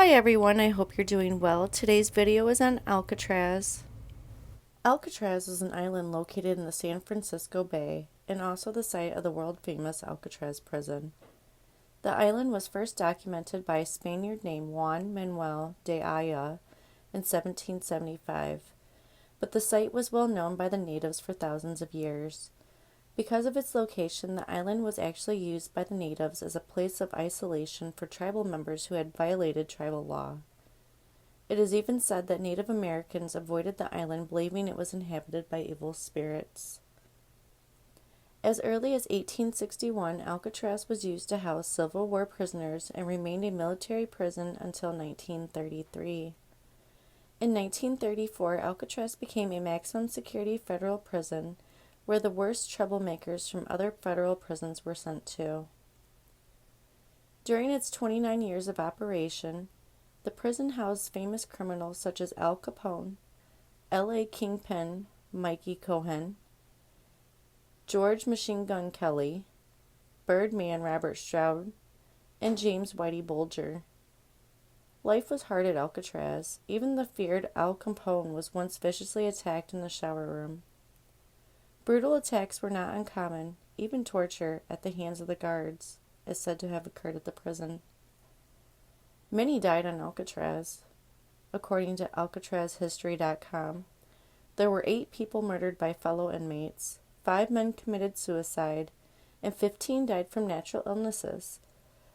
Hi everyone, I hope you're doing well. Today's video is on Alcatraz. Alcatraz is an island located in the San Francisco Bay and also the site of the world-famous Alcatraz prison. The island was first documented by a Spaniard named Juan Manuel de Aya in 1775, but the site was well known by the natives for thousands of years. Because of its location, the island was actually used by the natives as a place of isolation for tribal members who had violated tribal law. It is even said that Native Americans avoided the island believing it was inhabited by evil spirits. As early as 1861, Alcatraz was used to house Civil War prisoners and remained a military prison until 1933. In 1934, Alcatraz became a maximum security federal prison where the worst troublemakers from other federal prisons were sent to. During its 29 years of operation, the prison housed famous criminals such as Al Capone, L.A. Kingpin Mikey Cohen, George Machine Gun Kelly, Birdman Robert Stroud, and James Whitey Bulger. Life was hard at Alcatraz. Even the feared Al Capone was once viciously attacked in the shower room. Brutal attacks were not uncommon, even torture, at the hands of the guards, is said to have occurred at the prison. Many died on Alcatraz. According to AlcatrazHistory.com, there were 8 people murdered by fellow inmates, 5 men committed suicide, and 15 died from natural illnesses.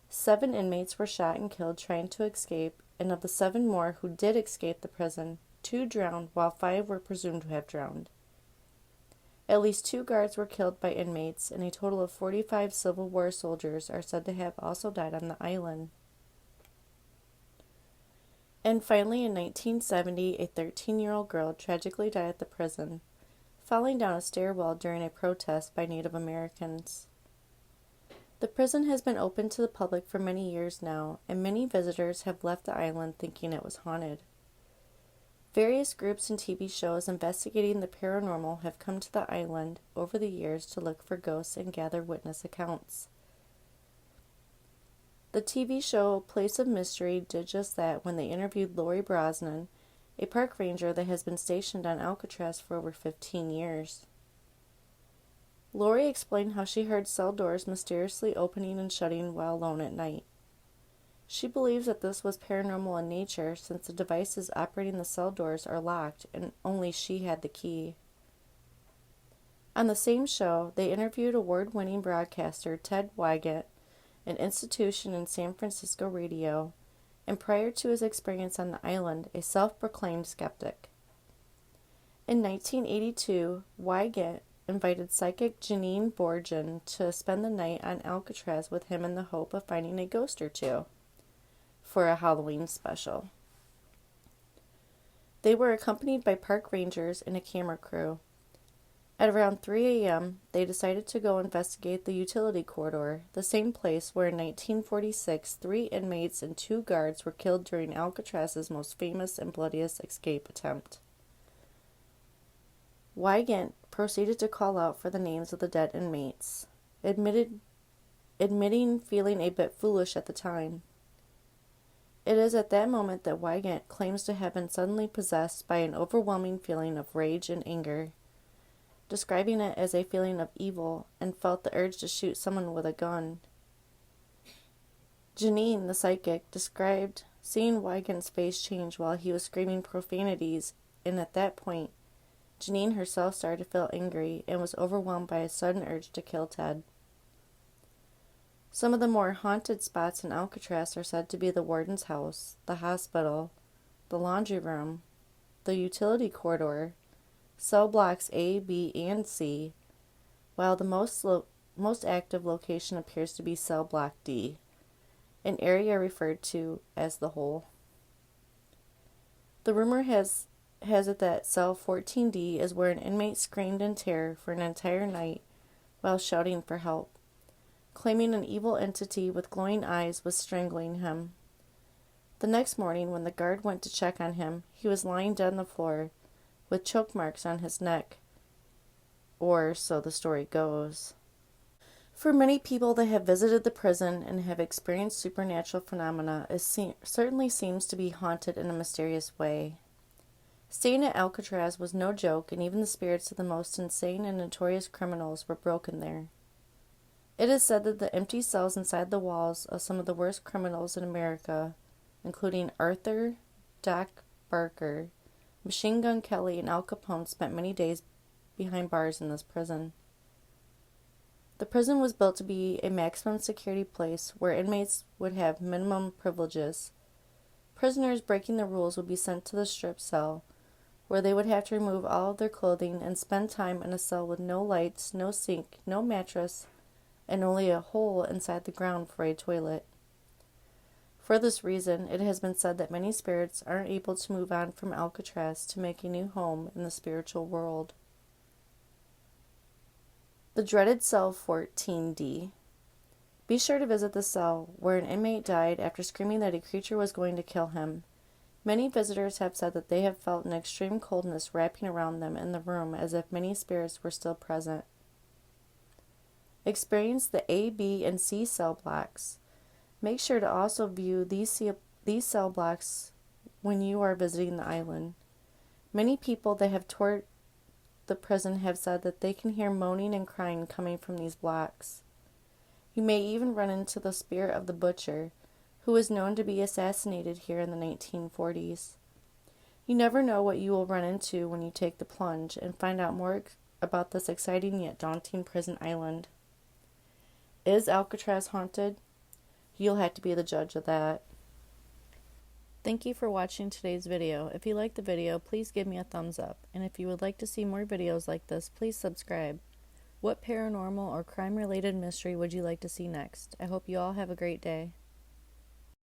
7 inmates were shot and killed trying to escape, and of the 7 more who did escape the prison, 2 drowned while 5 were presumed to have drowned. At least 2 guards were killed by inmates, and a total of 45 Civil War soldiers are said to have also died on the island. And finally, in 1970, a 13-year-old girl tragically died at the prison, falling down a stairwell during a protest by Native Americans. The prison has been open to the public for many years now, and many visitors have left the island thinking it was haunted. Various groups and TV shows investigating the paranormal have come to the island over the years to look for ghosts and gather witness accounts. The TV show Place of Mystery did just that when they interviewed Lori Brosnan, a park ranger that has been stationed on Alcatraz for over 15 years. Lori explained how she heard cell doors mysteriously opening and shutting while alone at night. She believes that this was paranormal in nature since the devices operating the cell doors are locked and only she had the key. On the same show, they interviewed award-winning broadcaster Ted Wygant, an institution in San Francisco radio, and prior to his experience on the island, a self-proclaimed skeptic. In 1982, Wygant invited psychic Janine Borgen to spend the night on Alcatraz with him in the hope of finding a ghost or two for a Halloween special. They were accompanied by park rangers and a camera crew. At around 3 a.m., they decided to go investigate the utility corridor, the same place where in 1946 3 inmates and 2 guards were killed during Alcatraz's most famous and bloodiest escape attempt. Wygant proceeded to call out for the names of the dead inmates, admitting feeling a bit foolish at the time. It is at that moment that Wygant claims to have been suddenly possessed by an overwhelming feeling of rage and anger, describing it as a feeling of evil, and felt the urge to shoot someone with a gun. Janine, the psychic, described seeing Wygant's face change while he was screaming profanities, and at that point, Janine herself started to feel angry and was overwhelmed by a sudden urge to kill Ted. Some of the more haunted spots in Alcatraz are said to be the warden's house, the hospital, the laundry room, the utility corridor, cell blocks A, B, and C, while the most active location appears to be cell block D, an area referred to as the hole. The rumor has it that cell 14D is where an inmate screamed in terror for an entire night while shouting for help, claiming an evil entity with glowing eyes was strangling him. The next morning, when the guard went to check on him, he was lying dead on the floor with choke marks on his neck, or so the story goes. For many people that have visited the prison and have experienced supernatural phenomena, it certainly seems to be haunted in a mysterious way. Staying at Alcatraz was no joke, and even the spirits of the most insane and notorious criminals were broken there. It is said that the empty cells inside the walls of some of the worst criminals in America, including Arthur, Doc Barker, Machine Gun Kelly, and Al Capone, spent many days behind bars in this prison. The prison was built to be a maximum security place where inmates would have minimum privileges. Prisoners breaking the rules would be sent to the strip cell, where they would have to remove all of their clothing and spend time in a cell with no lights, no sink, no mattress, and only a hole inside the ground for a toilet. For this reason, it has been said that many spirits aren't able to move on from Alcatraz to make a new home in the spiritual world. The dreaded cell 14D. Be sure to visit the cell where an inmate died after screaming that a creature was going to kill him. Many visitors have said that they have felt an extreme coldness wrapping around them in the room as if many spirits were still present. Experience the A, B, and C cell blocks. Make sure to also view these cell blocks when you are visiting the island. Many people that have toured the prison have said that they can hear moaning and crying coming from these blocks. You may even run into the spirit of the butcher, who was known to be assassinated here in the 1940s. You never know what you will run into when you take the plunge and find out more about this exciting yet daunting prison island. Is Alcatraz haunted? You'll have to be the judge of that. Thank you for watching today's video. If you liked the video, please give me a thumbs up. And if you would like to see more videos like this, please subscribe. What paranormal or crime-related mystery would you like to see next? I hope you all have a great day.